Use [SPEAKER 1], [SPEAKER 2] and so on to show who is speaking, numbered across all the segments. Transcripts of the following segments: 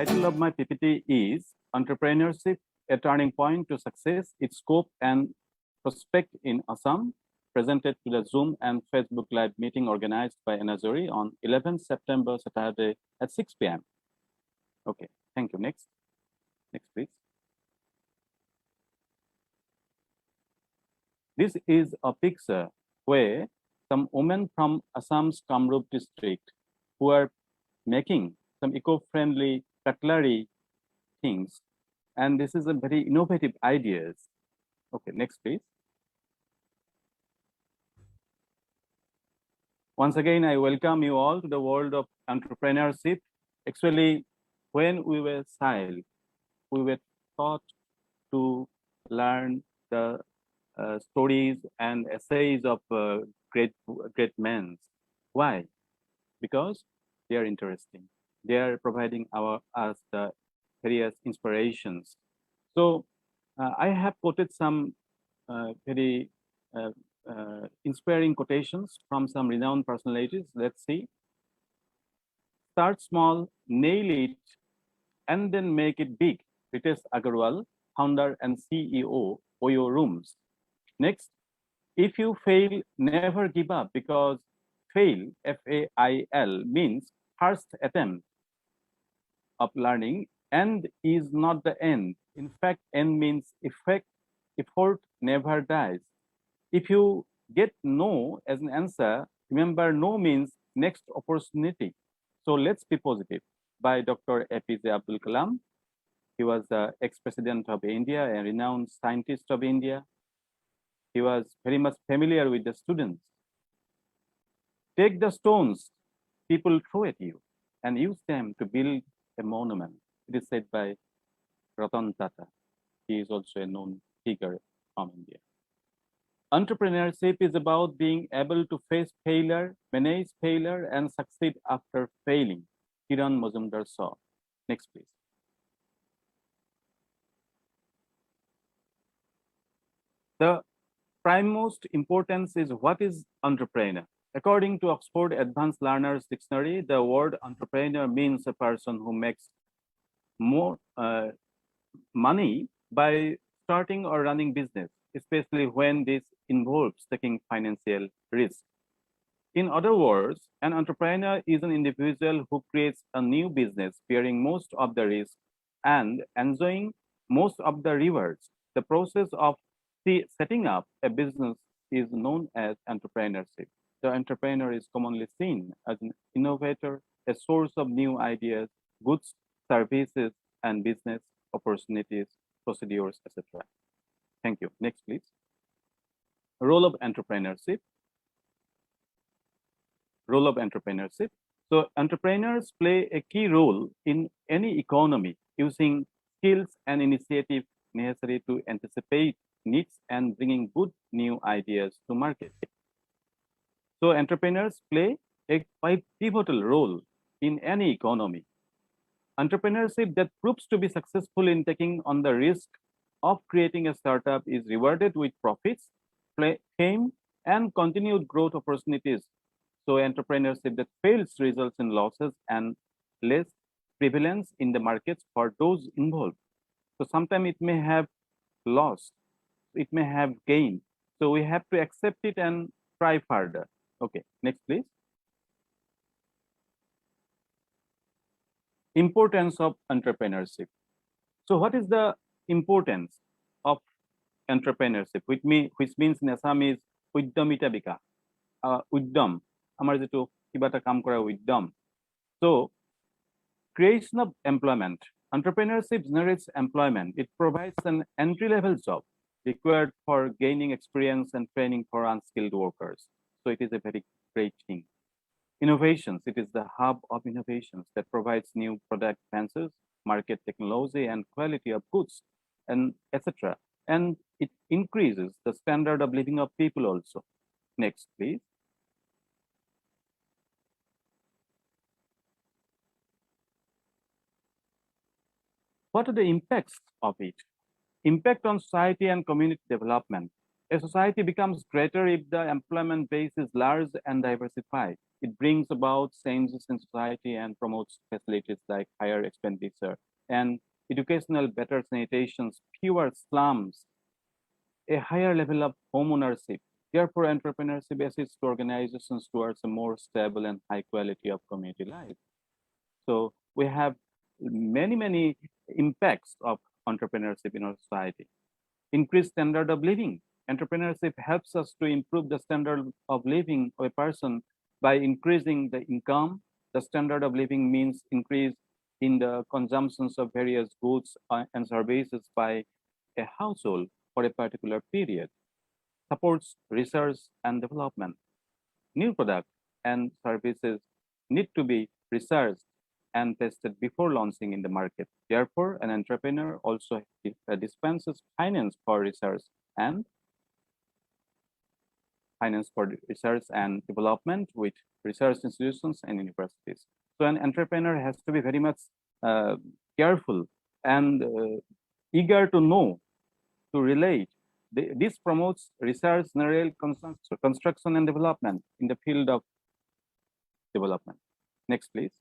[SPEAKER 1] title of my PPT is Entrepreneurship, a Turning Point to Success, Its Scope and Prospect in Assam, presented to the Zoom and Facebook Live meeting organized by Enazori on 11 September, Saturday at 6 p.m. Okay, thank you. Next, please. This is a picture where some women from Assam's Kamrup district who are making some eco-friendly cutlery things, and this is a very innovative ideas. Okay, next please. Once again, I welcome you all to the world of entrepreneurship. Actually, when we were child, we were taught to learn the stories and essays of great men. Why? Because they are interesting. They are providing us the various inspirations. So I have quoted some very inspiring quotations from some renowned personalities. Let's see. Start small, nail it, and then make it big. Ritesh Agarwal, founder and CEO, Oyo Rooms. Next, if you fail, never give up, because fail, F-A-I-L, means first attempt of learning and is not the end. In fact, end means effect, effort never dies. If you get no as an answer, remember no means next opportunity. So let's be positive. By Dr. APJ Abdul Kalam. He was the ex-president of India, a renowned scientist of India. He was very much familiar with the students. Take the stones people throw at you and use them to build a monument. It is said by Ratan Tata. He is also a known figure from India. Entrepreneurship is about being able to face failure, manage failure, and succeed after failing. Kiran Mazumdar saw. Next, please. The prime most importance is what is entrepreneur. According to Oxford Advanced Learners Dictionary, the word entrepreneur means a person who makes more money by starting or running business, especially when this involves taking financial risk. In other words, an entrepreneur is an individual who creates a new business bearing most of the risk and enjoying most of the rewards. The process of setting up a business is known as entrepreneurship. The entrepreneur is commonly seen as an innovator, a source of new ideas, goods, services, and business opportunities, procedures, etc. Thank you. Next, please. Role of entrepreneurship. Role of entrepreneurship. So entrepreneurs play a key role in any economy, using skills and initiative necessary to anticipate needs and bringing good new ideas to market. So entrepreneurs play a quite pivotal role in any economy. Entrepreneurship that proves to be successful in taking on the risk of creating a startup is rewarded with profits, fame, and continued growth opportunities. So entrepreneurship that fails results in losses and less prevalence in the markets for those involved. So sometimes it may have lost, it may have gained. So we have to accept it and try further. Okay, next please. Importance of entrepreneurship. So what is the importance of entrepreneurship, which means in Assamese uddamita bika, uddam, amar jetu kiba eta kaam kora uddam. So creation of employment. Entrepreneurship generates employment. It provides an entry-level job required for gaining experience and training for unskilled workers. So it is a very great thing. Innovations, it is the hub of innovations that provides new product fancies, market technology, and quality of goods, and etc. And it increases the standard of living of people also. Next, please. What are the impacts of it? Impact on society and community development. A society becomes greater if the employment base is large and diversified. It brings about changes in society and promotes facilities like higher expenditure and educational, better sanitation, fewer slums, a higher level of home ownership. Therefore, entrepreneurship assists organizations towards a more stable and high quality of community life. So we have many impacts of entrepreneurship in our society. Increased standard of living. Entrepreneurship helps us to improve the standard of living of a person by increasing the income. The standard of living means increase in the consumptions of various goods and services by a household for a particular period. Supports research and development. New products and services need to be researched and tested before launching in the market. Therefore, an entrepreneur also dispenses finance for research and development with research institutions and universities. So an entrepreneur has to be very much careful and eager to know, to relate. This promotes research, general construction and development in the field of development. Next, please.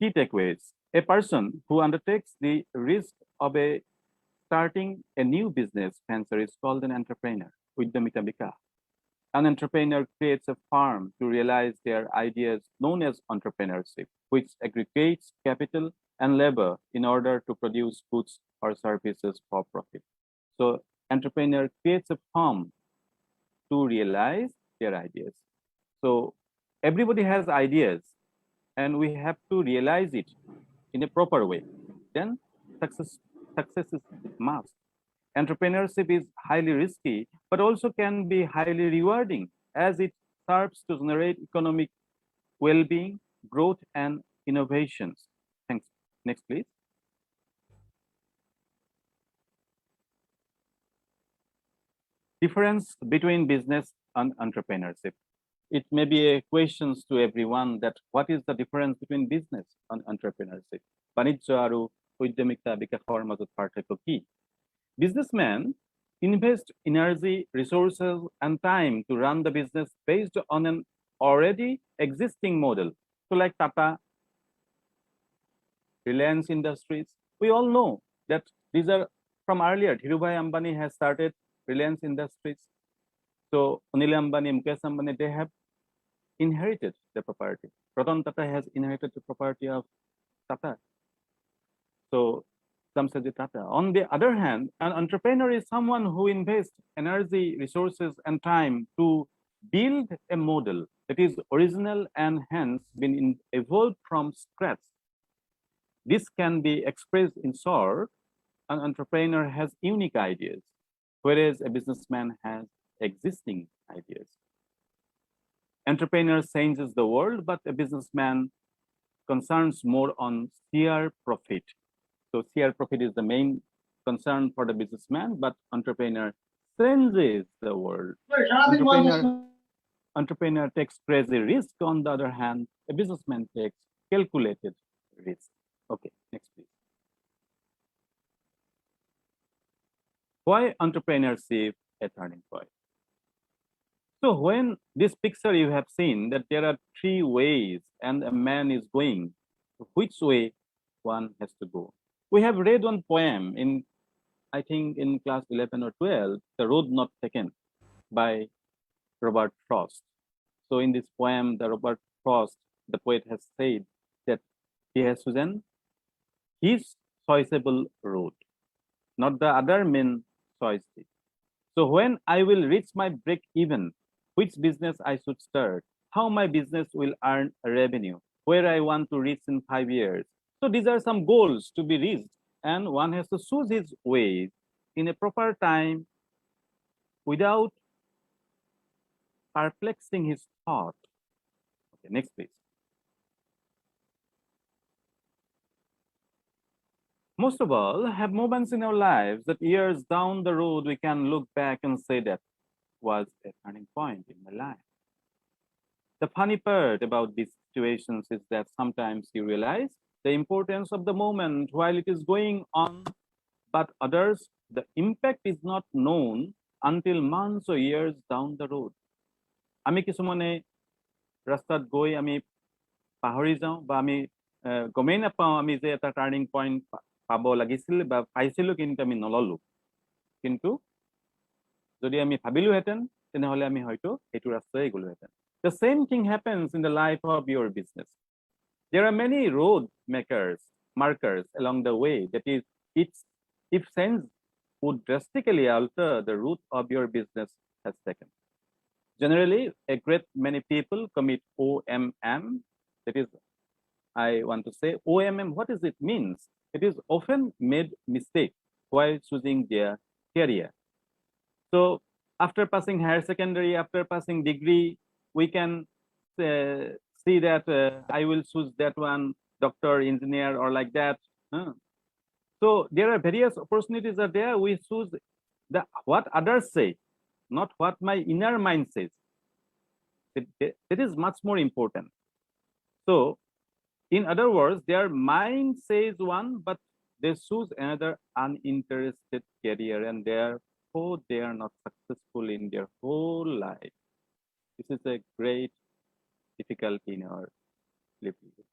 [SPEAKER 1] Key takeaways. A person who undertakes the risk of starting a new business venture is called an entrepreneur. An entrepreneur creates a firm to realize their ideas known as entrepreneurship, which aggregates capital and labor in order to produce goods or services for profit. So entrepreneur creates a firm to realize their ideas. So everybody has ideas and we have to realize it in a proper way. Then success is must. Entrepreneurship is highly risky, but also can be highly rewarding as it serves to generate economic well-being, growth, and innovations. Thanks. Next, please. Difference between business and entrepreneurship. It may be a question to everyone that what is the difference between business and entrepreneurship? বাণিজ্য আৰু উদ্যমিতা বিকাশৰ মাজত পাৰ্থক্য কি? Businessmen invest energy, resources, and time to run the business based on an already existing model. So like Tata, Reliance Industries, we all know that these are from earlier. Dhirubhai Ambani has started Reliance Industries. So Anil Ambani, Mukesh Ambani, they have inherited the property. Ratan Tata has inherited the property of Tata. So Samsajit Tata. On the other hand, an entrepreneur is someone who invests energy, resources, and time to build a model that is original and hence been evolved from scratch. This can be expressed in short. An entrepreneur has unique ideas, whereas a businessman has existing ideas. Entrepreneur changes the world, but a businessman concerns more on sheer profit. So sheer profit is the main concern for the businessman, but entrepreneur changes the world. Entrepreneur takes crazy risk. On the other hand, a businessman takes calculated risk. Okay, next please. Why entrepreneurship a turning point? So when this picture you have seen that there are three ways and a man is going, which way one has to go? We have read one poem in, I think in class 11 or 12, The Road Not Taken by Robert Frost. So in this poem, the Robert Frost, the poet has said that he has chosen his choiceable road, not the other men choice. So when I will reach my break even, which business I should start, how my business will earn revenue, where I want to reach in 5 years. So these are some goals to be reached, and one has to choose his way in a proper time without perplexing his thought. Okay, next please. Most of all have moments in our lives that years down the road we can look back and say that was a turning point in my life. The funny part about these situations is that sometimes you realize the importance of the moment while it is going on, but others, the impact is not known until months or years down the road. আমি কিছুমানে ৰাস্তাত গৈ আমি পাহৰি যাওঁ বা আমি গমেই নাপাওঁ আমি যে এটা টাৰ্নিং পইণ্ট পাব লাগিছিল বা পাইছিলো কিন্তু আমি নললো কিন্তু যদি আমি ভাবিলোহেঁতেন তেনেহলে আমি হয়তো এইটো ৰাস্তাই গ'লোহেঁতেন the same thing happens in the life of your business there are many road markers along the way that is if sense would drastically alter the route of your business has taken generally a great many people commit OMM that is I want to say OMM what does it means it is often made mistake while choosing their career so after passing higher secondary after passing degree we can see that I will choose that one doctor engineer or like that so there are various opportunities are there we choose the what others say not what my inner mind says it is much more important so in other words their mind says one but they choose another uninterested career and therefore they are not successful in their whole life this is a great difficulty in our livelihood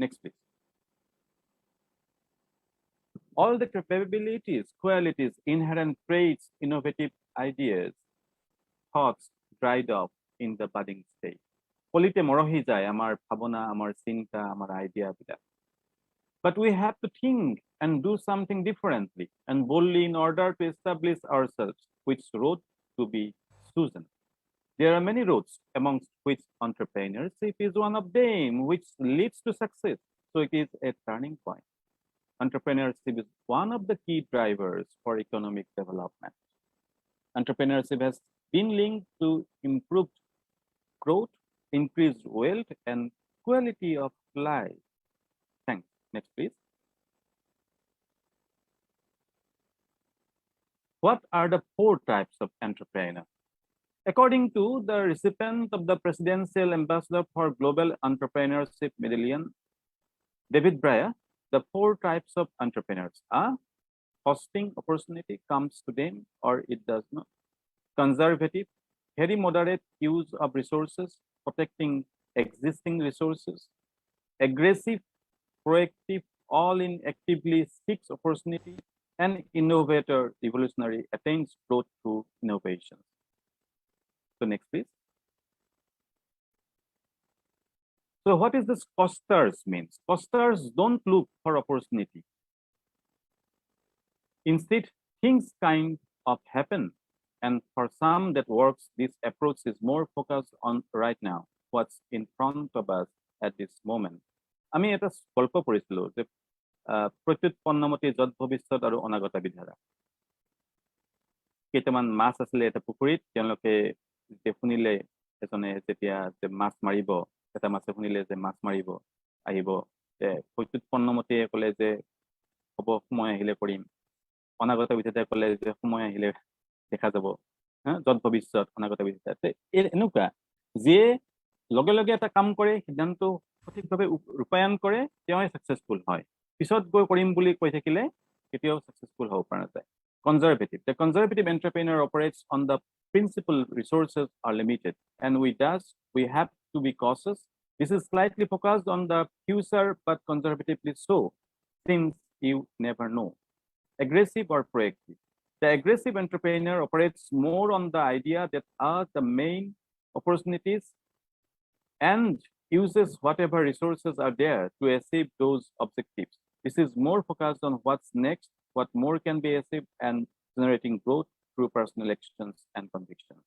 [SPEAKER 1] next please all the capabilities qualities inherent traits innovative ideas thoughts dried up in the budding stage কলিতে মৰহি যায় আমাৰ ভাৱনা আমাৰ চিন্তা আমাৰ idea black but we have to think and do something differently and boldly in order to establish ourselves which road to be chosen there are many roads amongst which entrepreneurship is one of them which leads to success so it is a turning point entrepreneurship is one of the key drivers for economic development entrepreneurship has been linked to improved growth increased wealth and quality of life thanks next please what are the 4 types of entrepreneur according to the recipient of the presidential ambassador for global entrepreneurship medallion David Breyer the 4 types of entrepreneurs are hosting opportunity comes to them or it does not conservative very moderate use of resources protecting existing resources aggressive proactive all in actively seeks opportunity and innovator revolutionary attains growth through innovation so next please so what is this costers means costers don't look for opportunity instead things kind of happen and for some that works this approach is more focused on right now what's in front of us at this moment আমি এটা গল্প পঢ়িছিলো যে প্ৰত্যুৎপন্নমতি যত ভৱিষ্যত আৰু অনাগত বিধাৰা কেইটামান মাছ আছিলে এটা পুখুৰীত তেওঁলোকে শুনিলে এজনে যেতিয়া যে মাছ মাৰিব এটা মাছে শুনিলে যে মাছ মাৰিব আহিব প্ৰত্যুৎপন্নমতিয়ে ক'লে যে হ'ব সময় আহিলে কৰিম অনাগত বিধাতাই ক'লে যে সময় আহিলে দেখা যাব যত ভৱিষ্যত অনাগত বিধাতা এনেকুৱা যিয়ে লগে লগে এটা কাম কৰে সিদ্ধান্ত সঠিকভাৱে ৰূপায়ণ কৰে তেওঁই সাকসেসফুল হয় পিছত গৈ কৰিম বুলি কৈ থাকিলে কেতিয়াও সাকসেসফুল হ'ব পৰা নাযায় conservative the conservative entrepreneur operates on the principle resources are limited and we have to be cautious this is slightly focused on the future but conservatively so since you never know aggressive or proactive the aggressive entrepreneur operates more on the idea that are the main opportunities and uses whatever resources are there to achieve those objectives. This is more focused on what's next, what more can be achieved, and generating growth through personal actions and convictions.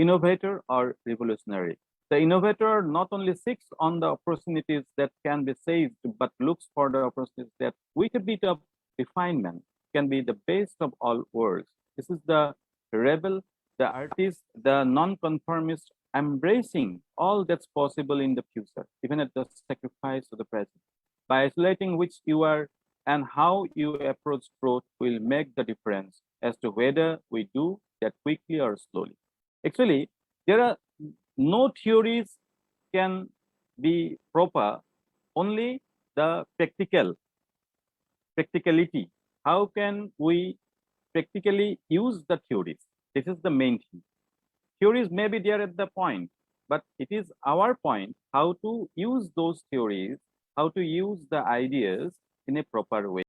[SPEAKER 1] Innovator or revolutionary. The innovator not only seeks on the opportunities that can be seized, but looks for the opportunities that, with a bit of refinement, can be the best of all worlds. This is the rebel, the artist, the non-conformist, embracing all that's possible in the future, even at the sacrifice of the present. By isolating which you are and how you approach growth will make the difference as to whether we do that quickly or slowly. Actually, there are no theories can be proper, only the practicality. How can we practically use the theories? This is the main thing. Theories may be there at the point, but it is our point how to use those theories, how to use the ideas in a proper way.